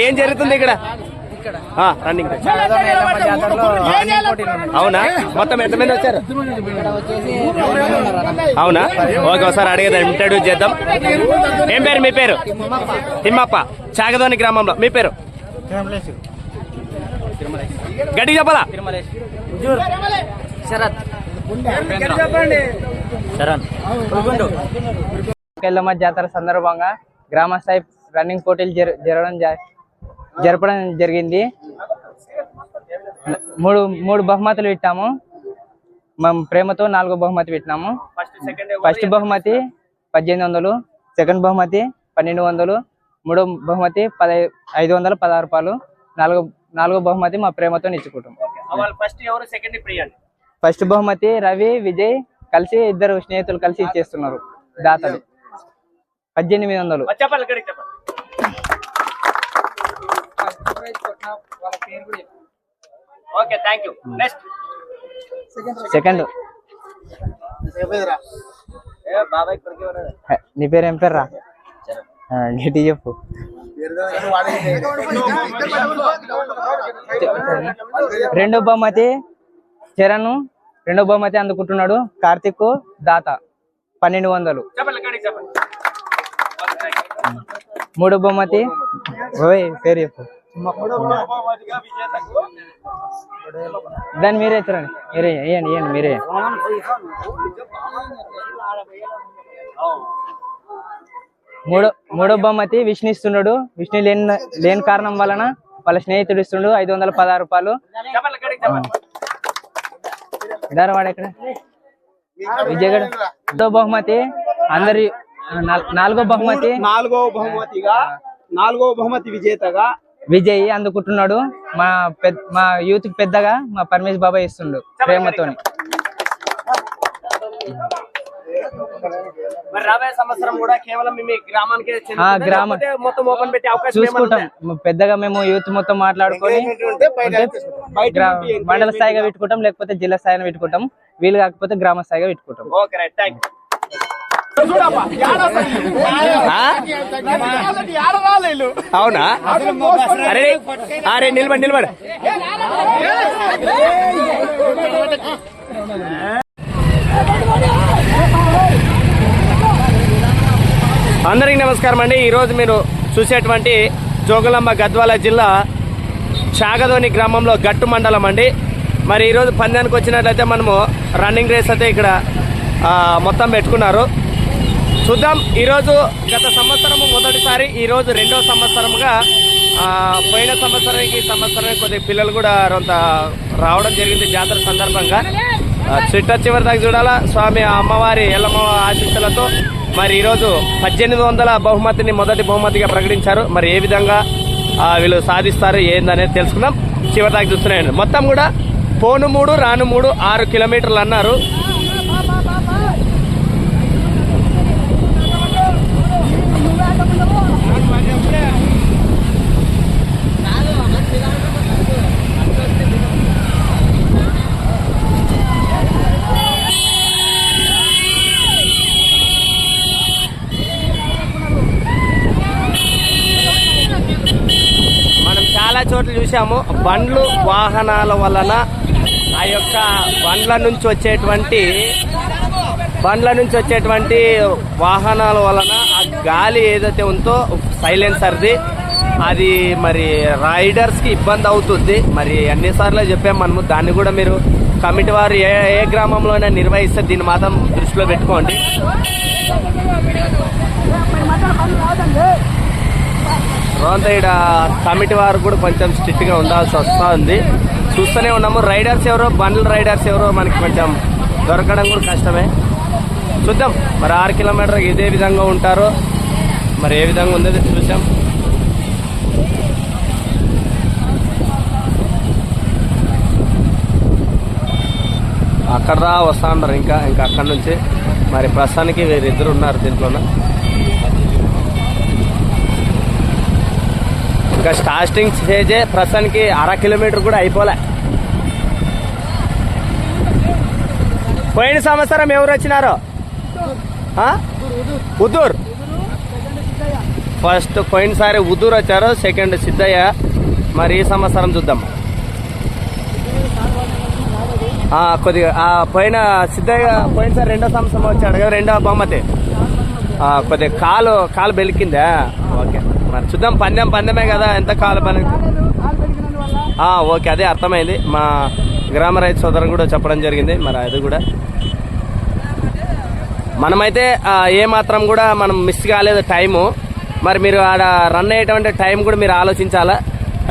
ఏం జరుగుతుంది ఇక్కడ? రన్నింగ్ అవునా? మొత్తం ఎంతమంది వచ్చారు? అవునా? ఓకే, ఒకసారి అడిగేదా ఇంట్రడ్యూస్ చేద్దాం. ఏం పేరు మీ పేరు? తిమ్మప్ప, చాగదోని గ్రామంలో. మీ పేరు? గట్టిగా చెప్పాలా? ఎల్లమ్మ జాతర సందర్భంగా గ్రామ స్థాయి రన్నింగ్ పోటీలు జరపడం జరిగింది. మూడు బహుమతులు పెట్టాము. మేము ప్రేమతో 4వ బహుమతి పెట్టినాము. ఫస్ట్ బహుమతి 1800, సెకండ్ బహుమతి 1200, మూడో బహుమతి 516 రూపాయలు, నాలుగో బహుమతి మా ప్రేమతో ఇచ్చుకుంటాం. ఫస్ట్ బహుమతి రవి, విజయ్ కలిసి, ఇద్దరు స్నేహితులు కలిసి ఇచ్చేస్తున్నారు. దాతలు 1800. సెకండ్ నీ పేరు ఏం పేరు రా? గట్టి చెప్పు. రెండో బహుమతి చరణ్, రెండో బహుమతి అందుకుంటున్నాడు. కార్తిక్ దాత 1200. మూడో బహుమతి పేరు చెప్పు. దాన్ని మీరే చూడండి, మీరే ఇవ్వండి మీరే. మూడో బహుమతి విష్ణు ఇస్తున్నాడు. విష్ణు లేని కారణం వలన వాళ్ళ స్నేహితుడు ఇస్తుండు 516 రూపాయలు. ధారవాడ ఎక్కడ? విజయగఢ. రెండో బహుమతి అందరి నాలుగో బహుమతి విజేతగా విజయ్ అందుకుంటున్నాడు. మా యూత్ పెద్దగా మా పరమేశ్ బాబాయ్ ఇస్తుండు ప్రేమతోని. రాబోయే సంవత్సరం కూడా కేవలం చూసుకుంటాం. పెద్దగా మేము యూత్ మొత్తం మాట్లాడుకొని మండల స్థాయిగా పెట్టుకుంటాం, లేకపోతే జిల్లా స్థాయిగా పెట్టుకుంటాం. వీలు కాకపోతే గ్రామ స్థాయిగా పెట్టుకుంటాం. అవునా? అరే అరే నిలబడి అందరికీ నమస్కారం అండి. ఈరోజు మీరు చూసేటువంటి జోగులాంబ గద్వాల జిల్లా చాగదోని గ్రామంలో గట్టు మండలం అండి. మరి ఈరోజు పందానికి వచ్చినట్లయితే మనము రన్నింగ్ రేస్ అయితే ఇక్కడ మొత్తం పెట్టుకున్నారు. చూద్దాం. ఈరోజు గత సంవత్సరము మొదటిసారి, ఈరోజు రెండో సంవత్సరముగా. పోయిన సంవత్సరానికి కొద్దిగా పిల్లలు కూడా కొంత రావడం జరిగింది జాతర సందర్భంగా. చిట్ట చివరి దాకా చూడాలా స్వామి అమ్మవారి ఎల్లమ్మ ఆశీస్సులతో. మరి ఈరోజు 1800 బహుమతిని మొదటి బహుమతిగా ప్రకటించారు. మరి ఏ విధంగా వీళ్ళు సాధిస్తారు ఏందనేది తెలుసుకుందాం. చివరి దాకా చూస్తున్నాయండి. మొత్తం కూడా పోను 3 రాను 3 6 కిలోమీటర్లు అన్నారు. చోట్ల చూసాము బండ్లు వాహనాల వలన ఆ యొక్క బండ్ల నుంచి వచ్చేటువంటి వాహనాల వలన ఆ గాలి ఏదైతే ఉందో సైలెన్సర్ది అది మరి రైడర్స్కి ఇబ్బంది అవుతుంది. మరి అన్నిసార్లు చెప్పాము మనము. దాన్ని కూడా మీరు కమిటీ వారు ఏ గ్రామంలోనే నిర్వహిస్తే దీన్ని మాత్రం దృష్టిలో పెట్టుకోండి. రోంతైడ కమిటీ వారు కూడా కొంచెం స్ట్రిక్ట్గా ఉండాల్సి వస్తుంది. చూస్తూనే ఉన్నాము. రైడర్స్ ఎవరో, బండ్ల రైడర్స్ ఎవరో మనకి కొంచెం దొరకడం కూడా కష్టమే. చూద్దాం మరి 6 కిలోమీటర్కి ఇదే విధంగా ఉంటారో మరి ఏ విధంగా ఉందో చూసాం. అక్కడ వస్తా ఉన్నారు ఇంకా అక్కడ నుంచి. మరి ప్రస్తుతానికి వీరిద్దరు ఉన్నారు దీంట్లోనే. ఇంకా స్టార్టింగ్ స్టేజే. ప్రస్తుతానికి 1/2 కిలోమీటర్ కూడా అయిపోలే. పోయిన సంవత్సరం ఎవరు వచ్చినారో ఉదూర్ ఫస్ట్ పోయినసారి ఉదూర్ వచ్చారు, సెకండ్ సిద్ధయ్య. మరి ఈ సంవత్సరం చూద్దాం. కొద్దిగా పోయిన సిద్ధయ్య పోయినసారి రెండో సంవత్సరం వచ్చాడు కదా, రెండో బహుమతి. కొద్దిగా కాలు బెలికిందా? ఓకే, మరి చూద్దాం. పందెమే కదా, ఎంత కాలు పని. ఓకే, అదే అర్థమైంది. మా గ్రామ రైతు సోదరులు కూడా చెప్పడం జరిగింది. మరి అది కూడా మనమైతే ఏమాత్రం కూడా మనం మిస్ కాలేదు టైము. మరి మీరు ఆడ రన్ అయ్యేటువంటి టైం కూడా మీరు ఆలోచించాలా.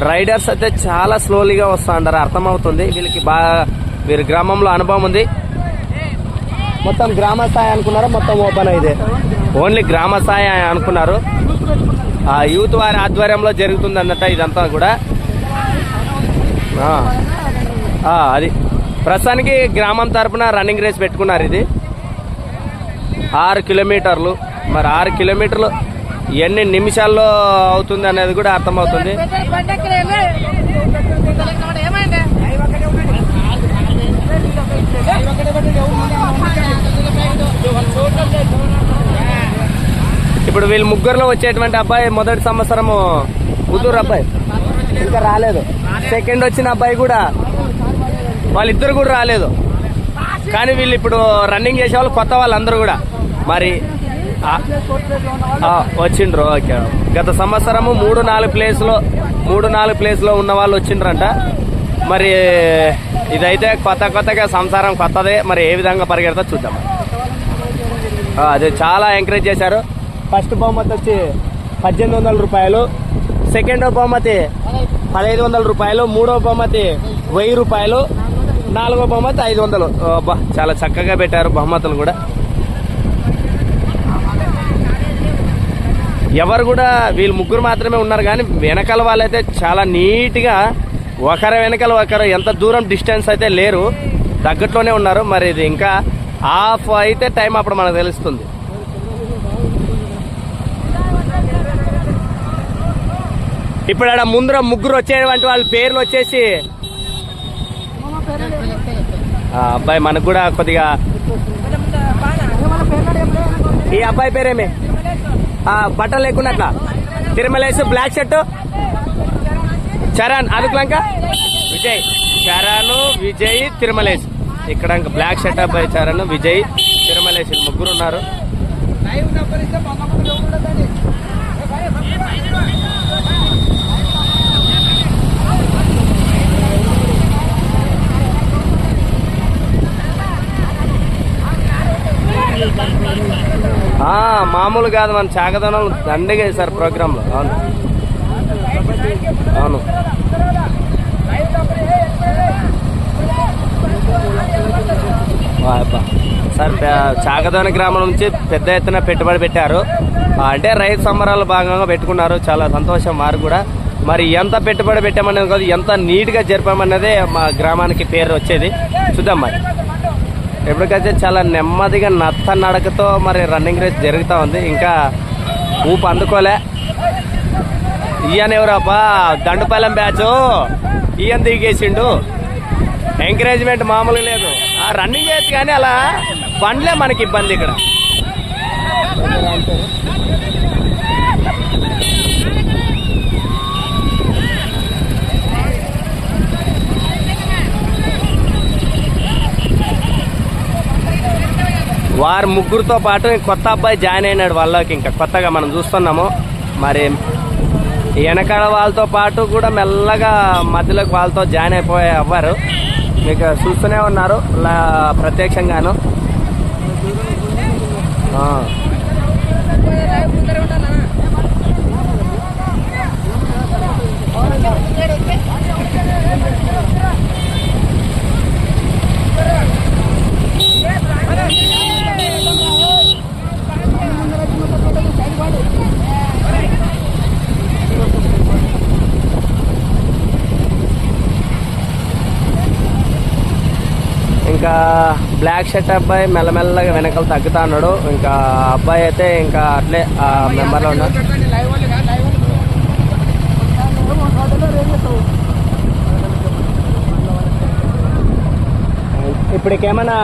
రైడర్స్ అయితే చాలా స్లోలీగా వస్తూ ఉంటారు, అర్థమవుతుంది. వీళ్ళకి బాగా వీరి గ్రామంలో అనుభవం ఉంది. మొత్తం గ్రామ స్థాయి అనుకున్నారు, మొత్తం ఓపెన్ అయితే ఓన్లీ గ్రామ స్థాయి అనుకున్నారు. యూత్ వారి ఆధ్వర్యంలో జరుగుతుంది అన్నట్ట ఇదంతా కూడా. అది ప్రస్తుతానికి గ్రామం తరపున రన్నింగ్ రేస్ పెట్టుకున్నారు. ఇది 6 కిలోమీటర్లు. మరి 6 కిలోమీటర్లు ఎన్ని నిమిషాల్లో అవుతుంది అనేది కూడా అర్థమవుతుంది. ఇప్పుడు వీళ్ళు ముగ్గురులో వచ్చేటువంటి అబ్బాయి మొదటి సంవత్సరము ఉదూరు అబ్బాయి ఇంకా రాలేదు. సెకండ్ వచ్చిన అబ్బాయి కూడా, వాళ్ళిద్దరు కూడా రాలేదు. కానీ వీళ్ళు ఇప్పుడు రన్నింగ్ చేసే వాళ్ళు కొత్త వాళ్ళందరూ కూడా మరి వచ్చిండ్రు. ఓకే, గత సంవత్సరము 3-4 ప్లేస్లో ఉన్న వాళ్ళు వచ్చిండ్రంట. మరి ఇదైతే కొత్తగా సంసారం కొత్తదే. మరి ఏ విధంగా పరిగెడతా చూద్దాం. అదే చాలా ఎంకరేజ్ చేశారు. ఫస్ట్ బహుమతి వచ్చి 1800 రూపాయలు, సెకండ్ బహుమతి 1500 రూపాయలు, మూడో బహుమతి 1000 రూపాయలు, నాలుగో బహుమతి 500. చాలా చక్కగా పెట్టారు బహుమతులు కూడా. ఎవరు కూడా వీళ్ళు ముగ్గురు మాత్రమే ఉన్నారు, కానీ వెనకాల వాళ్ళైతే చాలా నీట్గా ఒకరి వెనకాల ఒకరు ఎంత దూరం డిస్టెన్స్ అయితే లేరు, తగ్గట్లోనే ఉన్నారు. మరి ఇది ఇంకా హాఫ్ అయితే టైం అప్పుడు మనకు తెలుస్తుంది. ఇప్పుడు ఆడ ముందర ముగ్గురు వచ్చేటువంటి వాళ్ళ పేర్లు వచ్చేసి అబ్బాయి మనకు కూడా కొద్దిగా ఈ అబ్బాయి పేరేమి బట్టలు లేకున్నట్ల తిరుమలేసు, బ్లాక్ షర్ట్ చరణ్, అనుకులంక విజయ్. చరణ్, విజయ్, తిరుమలేసు. ఇక్కడ ఇంకా బ్లాక్ షర్ట్ అబ్బాయి చరణ్, విజయ్, తిరుమలేసు ముగ్గురు ఉన్నారు. మామూలు కాదు, మన చాగదనం దండగా వేశారు ప్రోగ్రాంలో. అవును అవును. సార్ చాగదోని గ్రామం నుంచి పెద్ద ఎత్తున పెట్టుబడి పెట్టారు. అంటే రైతు సంబరాలు భాగంగా పెట్టుకున్నారు. చాలా సంతోషం వారు కూడా. మరి ఎంత పెట్టుబడి పెట్టామనేది కాదు, ఎంత నీట్గా జరిపామన్నదే మా గ్రామానికి పేరు వచ్చేది. చూద్దాం మరి. ఎప్పటికైతే చాలా నెమ్మదిగా నత్త నడకతో మరి రన్నింగ్ రేస్ జరుగుతూ ఉంది. ఇంకా ఊపు అందుకోలే. ఈయన ఎవరబ్బా, దండుపాలెం బ్యాచ్. ఈయన దిగేసిండు. ఎంకరేజ్మెంట్ మామూలు లేదు. రన్నింగ్ చేయొచ్చు కానీ అలా బండ్లే మనకి ఇబ్బంది ఇక్కడ. వారు ముగ్గురుతో పాటు కొత్త అబ్బాయి జాయిన్ అయినాడు వాళ్ళకి. ఇంకా కొత్తగా మనం చూస్తున్నాము. మరి వెనకాల వాళ్ళతో పాటు కూడా మెల్లగా మధ్యలోకి వాళ్ళతో జాయిన్ అయిపోయే అవ్వారు. మీకు చూస్తూనే ఉన్నారు ప్రత్యక్షంగాను. ఇంకా బ్లాక్ షర్ట్ అబ్బాయి మెల్లమెల్లగా వెనకాల తగ్గుతా ఉన్నాడు. ఇంకా అబ్బాయి అయితే ఇంకా అట్లే మెంబర్లో ఉన్నాడు. ఇప్పటికేమైనా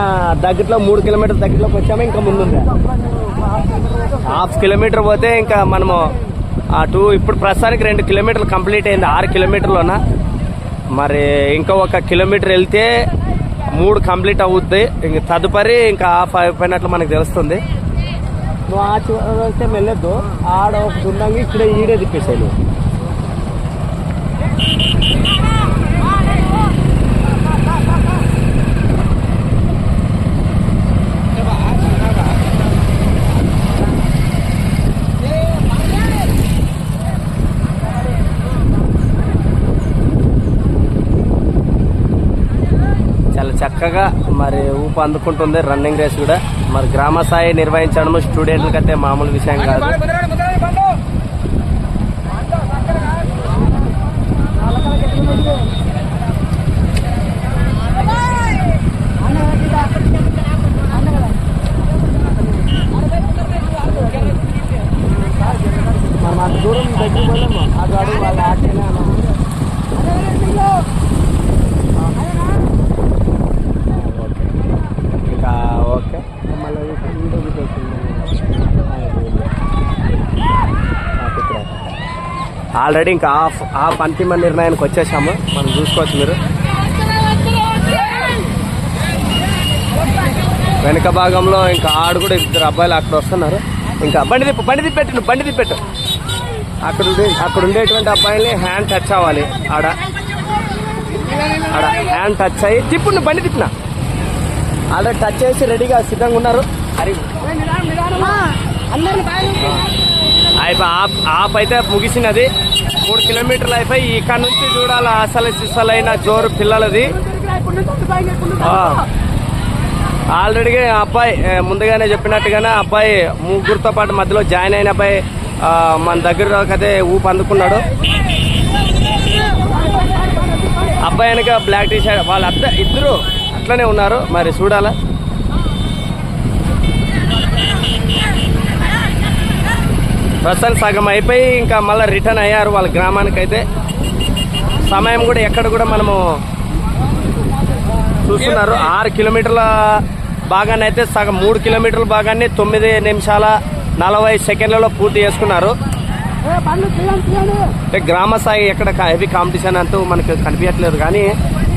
దగ్గరలో 3 కిలోమీటర్ల దగ్గరలోకి వచ్చామా, ఇంకా ముందుందా? హాఫ్ కిలోమీటర్ పోతే ఇంకా మనము అటు ఇప్పుడు ప్రస్తుతానికి 2 కిలోమీటర్లు కంప్లీట్ అయింది, 6 కిలోమీటర్లోన. మరి ఇంకా 1 కిలోమీటర్ వెళ్తే 3 కంప్లీట్ అవుద్ది. ఇంక తదుపరి ఇంకా హాఫ్ అయిపోయినట్లు మనకు తెలుస్తుంది. నువ్వు ఆ చివరి వస్తే వెళ్ళొద్దు, ఆడ ఒకటి ఉండంగా ఇక్కడే ఈడే తిప్పేసాయి నువ్వు. చాలా చక్కగా మరి ఊపు అందుకుంటుంది రన్నింగ్ రేస్ కూడా. మరి గ్రామ స్థాయి నిర్వహించడం స్టూడెంట్లకైతే మామూలు విషయం కాదు. మనం దూరం తగ్గిపోలేము, ఆ గాడి వాళ్ళ ఆటేనా. ఇంకా ఓకే, ఆల్రెడీ ఇంకా హాఫ్ అంతిమ నిర్ణయానికి వచ్చేసాము. మనం చూసుకోవచ్చు మీరు వెనక భాగంలో ఇంకా ఆడు కూడా 2 అబ్బాయిలు అక్కడ వస్తున్నారు. ఇంకా బండి తిప్పెట్టు. అక్కడ ఉండేటువంటి అబ్బాయిని హ్యాండ్ టచ్ అవ్వాలి. ఆడ హ్యాండ్ టచ్ అయ్యి తిప్పు, బండి తిప్పిన ఆల్రెడీ టచ్ చేసి రెడీగా సిద్ధంగా ఉన్నారు. ఆప్ అయితే ముగిసినది. 3 కిలోమీటర్లు అయిపోయి ఇక్కడ నుంచి చూడాలి అసలు సిసలైన జోరు పిల్లలది. ఆల్రెడీ అబ్బాయి ముందుగానే చెప్పినట్టుగానే అబ్బాయి ముగ్గురితో పాటు మధ్యలో జాయిన్ అయిన అబ్బాయి మన దగ్గరకైతే ఊపు అందుకున్నాడు. అబ్బాయి వెనక బ్లాక్ టీ షర్ట్, వాళ్ళ ఇద్దరు అట్లనే ఉన్నారు. మరి చూడాలా. ప్రస్తుతానికి సగం అయిపోయి ఇంకా మళ్ళీ రిటర్న్ అయ్యారు వాళ్ళ గ్రామానికి. అయితే సమయం కూడా ఎక్కడ కూడా మనము చూస్తున్నారు. 6 కిలోమీటర్ల భాగాన్ని అయితే సగం 3 కిలోమీటర్ల భాగాన్ని 9 నిమిషాల 40 సెకండ్లలో పూర్తి చేసుకున్నారు. అంటే గ్రామ స్థాయి ఎక్కడ హెవీ కాంపిటీషన్ అంటూ మనకు కనిపించట్లేదు, కానీ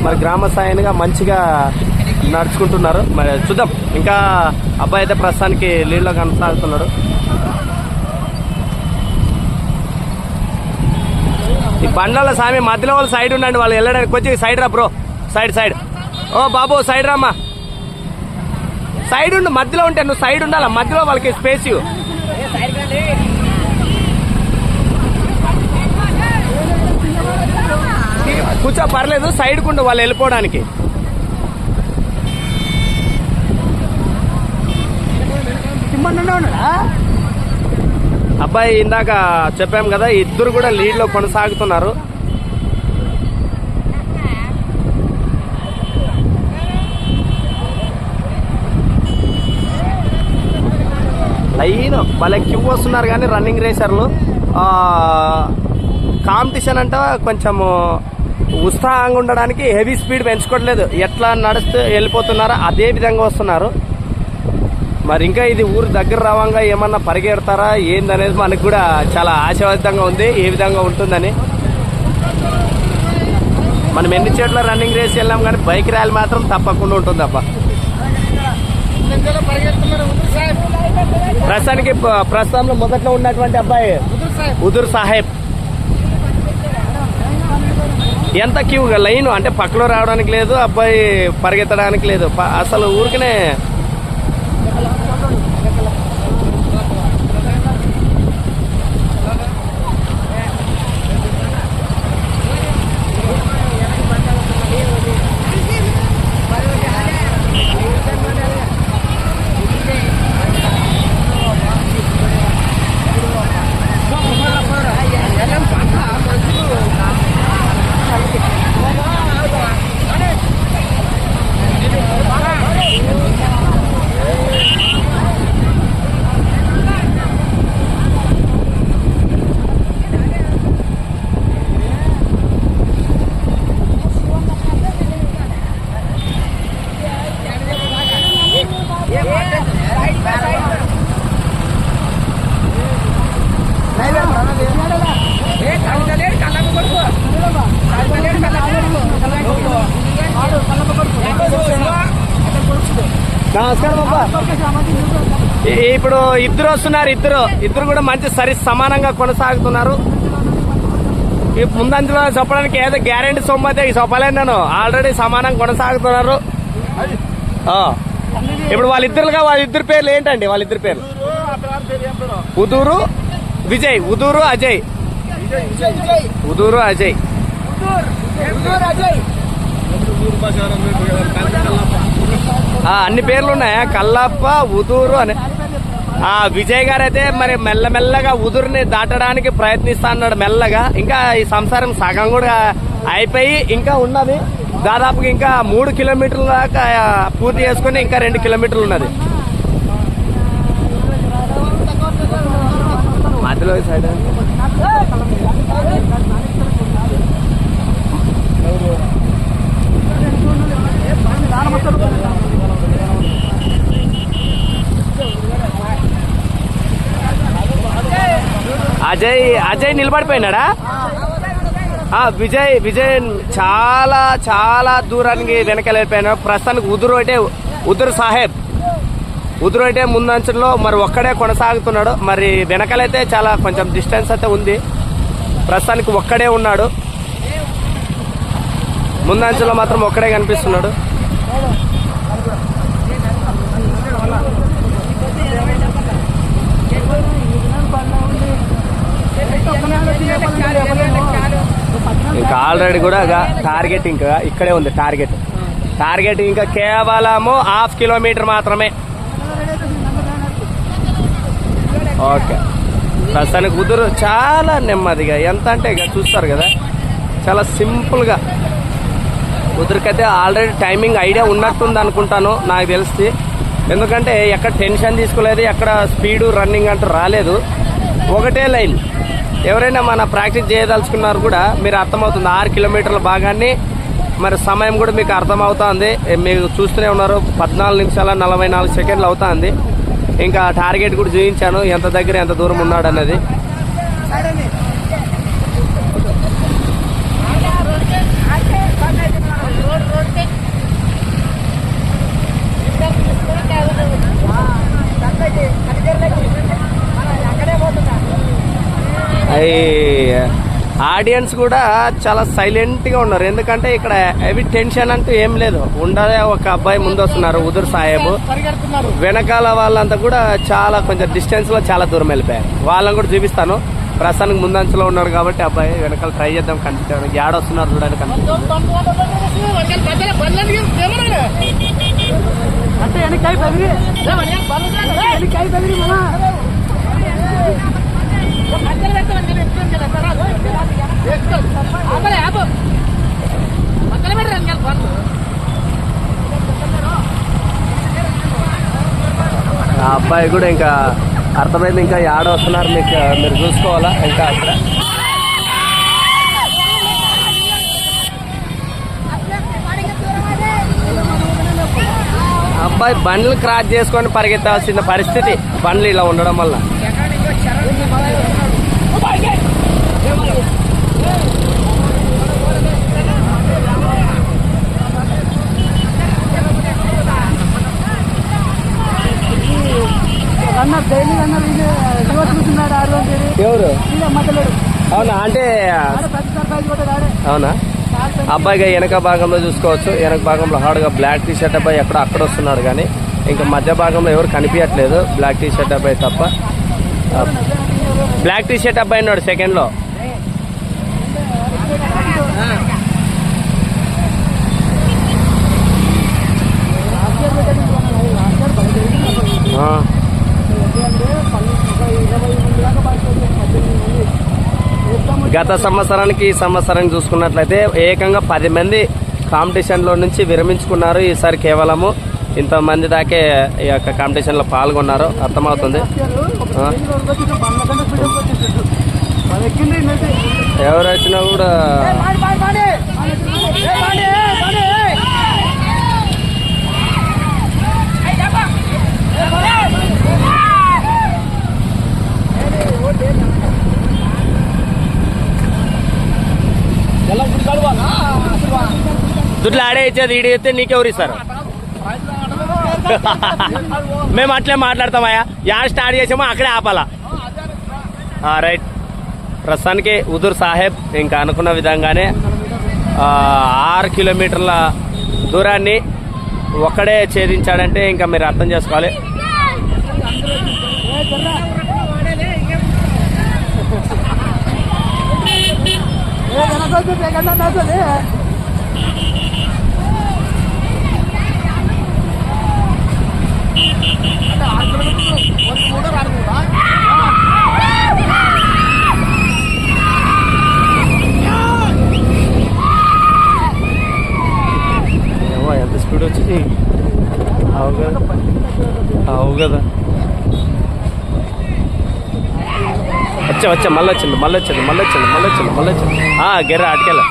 మరి గ్రామ స్థాయిగా మంచిగా నడుచుకుంటున్నారు. మరి చూద్దాం. ఇంకా అబ్బాయి అయితే ప్రస్తుతానికి లీడ్లో కొనసాగుతున్నాడు. ఈ బండ్ల సామి మధ్యలో వాళ్ళు సైడ్ ఉండండి, వాళ్ళు వెళ్ళడానికి. కొంచెం సైడ్ రా బ్రో, సైడ్. ఓ బాబు సైడ్ రామ్మా, సైడ్ ఉండు. మధ్యలో ఉంటే నువ్వు సైడ్ ఉండాలా, మధ్యలో వాళ్ళకి స్పేస్ ఇవ్వు. కూర్చో, పర్లేదు, సైడ్ కుండు వాళ్ళు వెళ్ళిపోవడానికి. అబ్బాయి ఇందాక చెప్పాం కదా, ఇద్దరు కూడా లీడ్లో కొనసాగుతున్నారు. లైన్ వాళ్ళ క్యూ వస్తున్నారు, కానీ రన్నింగ్ రేసర్లు కాంపిటీషన్ అంటే కొంచెము ఉత్సాహంగా ఉండడానికి హెవీ స్పీడ్ పెంచుకోవట్లేదు. ఎట్లా నడుస్తూ వెళ్ళిపోతున్నారో అదే విధంగా వస్తున్నారు. మరి ఇంకా ఇది ఊరు దగ్గర రావంగా ఏమన్నా పరిగెడతారా ఏందనేది మనకు కూడా చాలా ఆశావాదంగా ఉంది, ఏ విధంగా ఉంటుందని. మనం ఎన్ని చోట్ల రన్నింగ్ రేస్ వెళ్ళాం, కానీ బైక్ ర్యాలీ మాత్రం తప్పకుండా ఉంటుంది అబ్బా. ప్రస్తుతంలో మొదట్లో ఉన్నటువంటి అబ్బాయి ఉదుర్ సాహెబ్. ఎంత క్యూ లైన్ అంటే పక్కలో రావడానికి లేదు, అబ్బాయి పరిగెత్తడానికి లేదు, అసలు ఊరికనే నమస్కారం అబ్బా. ఇప్పుడు ఇద్దరు వస్తున్నారు, ఇద్దరు కూడా మంచి సరి సమానంగా కొనసాగుతున్నారు. ఈ ముందంజలో చెప్పడానికి ఏదో గ్యారెంటీ సొమ్మతే చెప్పలేను నేను. ఆల్రెడీ సమానంగా కొనసాగుతున్నారు. ఇప్పుడు వాళ్ళిద్దరి పేర్లు ఏంటండి? వాళ్ళిద్దరి పేర్లు ఉదూరు విజయ్, ఉదూరు అజయ్. ఉదూరు అజయ్. అన్ని పేర్లు ఉన్నాయా? కల్లప్ప, ఉదూరు అని. విజయ్ గారు అయితే మరి మెల్లమెల్లగా ఉదురుని దాటడానికి ప్రయత్నిస్తా అన్నాడు మెల్లగా. ఇంకా ఈ సంసారం సగం కూడా అయిపోయి ఇంకా ఉన్నది. దాదాపుగా ఇంకా 3 కిలోమీటర్ల దాకా పూర్తి చేసుకుని ఇంకా 2 కిలోమీటర్లు ఉన్నది. మధ్యలో సైడ్ అజయ్ నిలబడిపోయినాడా? విజయ్ చాలా చాలా దూరానికి వెనకెళ్ళిపోయినాడు. ప్రస్తుతానికి ఉదురు అయితే ముందంచులో మరి ఒక్కడే కొనసాగుతున్నాడు. మరి వెనకలైతే చాలా కొంచెం డిస్టెన్స్ అయితే ఉంది. ప్రస్తుతానికి ఒక్కడే ఉన్నాడు. ముందంచులో మాత్రం ఒక్కడే కనిపిస్తున్నాడు. ఇంకా ఆల్రెడీ కూడా టార్గెట్ ఇంకా ఇక్కడే ఉంది. టార్గెట్ ఇంకా కేవలము 1/2 కిలోమీటర్ మాత్రమే. ఓకే, ప్రస్తుతానికి కుదురు చాలా నెమ్మదిగా, ఎంత అంటే ఇక చూస్తారు కదా, చాలా సింపుల్గా కుదురుకైతే ఆల్రెడీ టైమింగ్ ఐడియా ఉన్నట్టుంది అనుకుంటాను నాకు తెలిసి. ఎందుకంటే ఎక్కడ టెన్షన్ తీసుకోలేదు, ఎక్కడ స్పీడు రన్నింగ్ అంటూ రాలేదు. ఒకటే లైన్. ఎవరైనా మన ప్రాక్టీస్ చేయదలుచుకున్నారు కూడా మీరు అర్థమవుతుంది. 6 కిలోమీటర్ల భాగాన్ని మరి సమయం కూడా మీకు అర్థమవుతుంది. మీరు చూస్తూనే ఉన్నారు, 14 నిమిషాల 44 సెకండ్లు అవుతుంది. ఇంకా టార్గెట్ కూడా చూపించాను, ఎంత దగ్గర ఎంత దూరం ఉన్నాడు అన్నది. ఆడియన్స్ కూడా చాలా సైలెంట్గా ఉన్నారు. ఎందుకంటే ఇక్కడ హెవీ టెన్షన్ అంటూ ఏం లేదు. ఉండదే ఒక అబ్బాయి ముందు వస్తున్నారు, ఉదురు సాహెబ్. వెనకాల వాళ్ళంతా కూడా చాలా కొంచెం డిస్టెన్స్లో చాలా దూరం వెళ్ళిపోయారు. వాళ్ళని కూడా చూపిస్తాను. ప్రస్తుతానికి ముందంచులో ఉన్నాడు కాబట్టి అబ్బాయి వెనకాల ట్రై చేద్దాం. కనిపించాడు యాడ వస్తున్నారు చూడడానికి కనిపిస్తుంది. ఆ అబ్బాయి కూడా ఇంకా అర్థమైంది, ఇంకా యాడ వస్తున్నారు మీరు చూసుకోవాలా. ఇంకా అక్కడ అబ్బాయి బండ్లు క్రాస్ చేసుకొని పరిగెత్తాల్సిన పరిస్థితి, బండ్లు ఇలా ఉండడం వల్ల. ఎవరు? అవునా? అంటే అవునా? అబ్బాయిగా వెనక భాగంలో చూసుకోవచ్చు. వెనక భాగంలో హార్డ్గా బ్లాక్ టీ షర్ట్ అబ్బాయి అక్కడ వస్తున్నాడు. కానీ ఇంకా మధ్య భాగంలో ఎవరు కనిపించట్లేదు, బ్లాక్ టీ షర్ట్ అబ్బాయి తప్ప. బ్లాక్ టీ షర్ట్ అబ్బాయి ఉన్నాడు సెకండ్లో. గత సంవత్సరానికి ఈ సంవత్సరానికి చూసుకున్నట్లయితే ఏకంగా 10 మంది కాంపిటీషన్లో నుంచి విరమించుకున్నారు. ఈసారి కేవలము ఇంతమంది దాకే ఈ యొక్క కాంపిటీషన్లో పాల్గొన్నారు. అర్థమవుతుంది. ఎవరు వచ్చినా కూడా దుడ్లు ఆడే ఇచ్చేది ఈడే ఇస్తే నీకెవరు ఇస్తారు? మేము అట్లే మాట్లాడతామయ్యా. యా స్టార్ట్ చేసామో అక్కడే ఆపాలా. రైట్. ప్రస్తుతానికి హుజూర్ సాహెబ్ ఇంకా అనుకున్న విధంగానే 6 కిలోమీటర్ల దూరాన్ని ఒక్కడే ఛేదించాడంటే ఇంకా మీరు అర్థం చేసుకోవాలి. ఎంత స్పీడ్ వచ్చింది. అవు కదా వచ్చా మళ్ళీ వచ్చింది. గెర్ర అటుకెళ్ళ.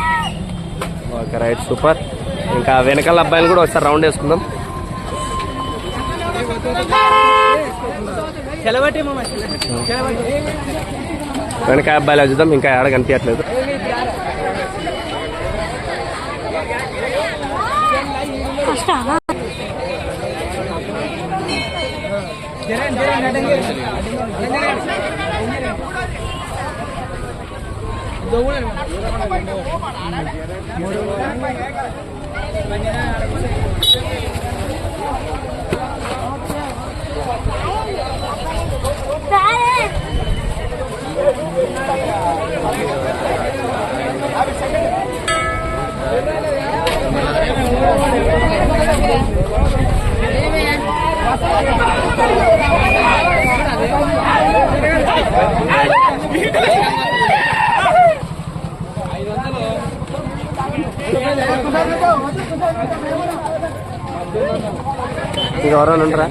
Okay right, super. ఇంకా వెనకాల అబ్బాయిలు కూడా ఒకసారి రౌండ్ వేసుకుందాం. వెనకాల అబ్బాయిలు చూద్దాం. ఇంకా ఆడ కనిపించట్లేదు. ఇంకా ఎవరైనా ఉంటారా?